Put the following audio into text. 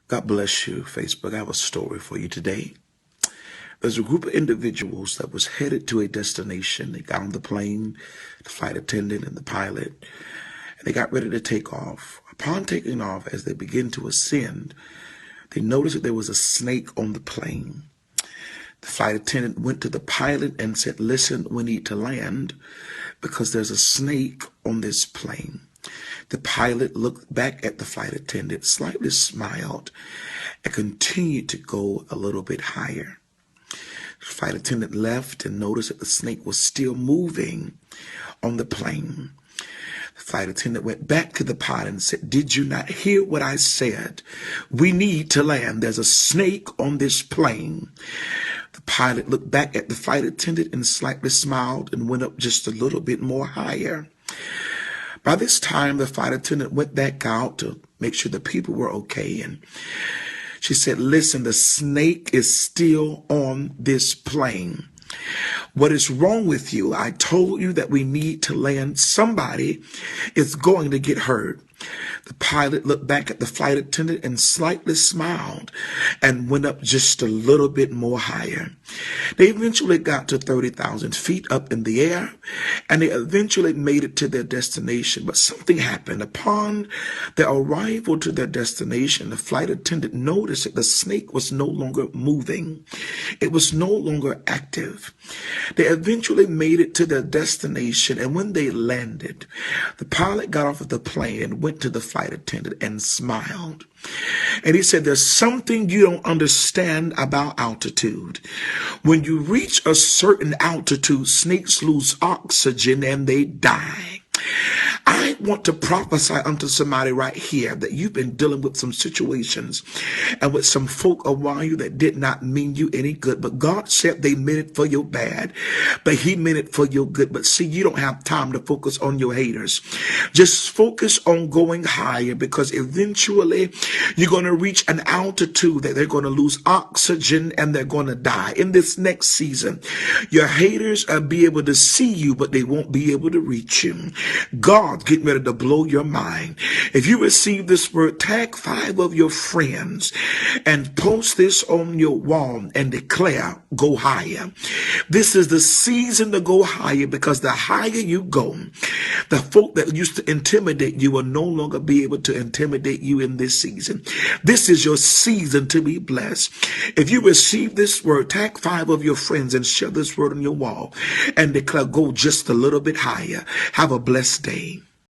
God bless you, Facebook. I have a story for you today. There's a group of individuals that was headed to a destination. They got on the plane, the flight attendant and the pilot, and they got ready to take off. Upon taking off, as they began to ascend, they noticed that there was a snake on the plane. The flight attendant went to the pilot and said, "Listen, we need to land because there's a snake on this plane." The pilot looked back at the flight attendant, slightly smiled, and continued to go a little bit higher. The flight attendant left and noticed that the snake was still moving on the plane. The flight attendant went back to the pilot and said, "Did you not hear what I said? We need to land. There's a snake on this plane." The pilot looked back at the flight attendant and slightly smiled and went up just a little bit more higher. By this time, the flight attendant went back out to make sure the people were okay, and she said, "Listen, the snake is still on this plane. What is wrong with you? I told you that we need to land. Somebody is going to get hurt." The pilot looked back at the flight attendant and slightly smiled and went up just a little bit more higher. They eventually got to 30,000 feet up in the air, and they eventually made it to their destination. But something happened. Upon their arrival to their destination, the flight attendant noticed that the snake was no longer moving. It was no longer active. They eventually made it to their destination, and when they landed, the pilot got off of the plane and went to the flight attendant and smiled. And he said, "There's something you don't understand about altitude. When you reach a certain altitude, snakes lose oxygen and they die." I want to prophesy unto somebody right here that you've been dealing with some situations and with some folk around you that did not mean you any good. But God said they meant it for your bad, but he meant it for your good. But see, you don't have time to focus on your haters. Just focus on going higher, because eventually you're going to reach an altitude that they're going to lose oxygen and they're going to die. In this next season, your haters will be able to see you, but they won't be able to reach you. God's getting ready to blow your mind. If you receive this word, tag 5 of your friends and post this on your wall and declare, "Go higher." This is the season to go higher, because the higher you go, the folk that used to intimidate you will no longer be able to intimidate you in this season. This is your season to be blessed. If you receive this word, tag 5 of your friends and share this word on your wall and declare, "Go just a little bit higher." Have a blessed day.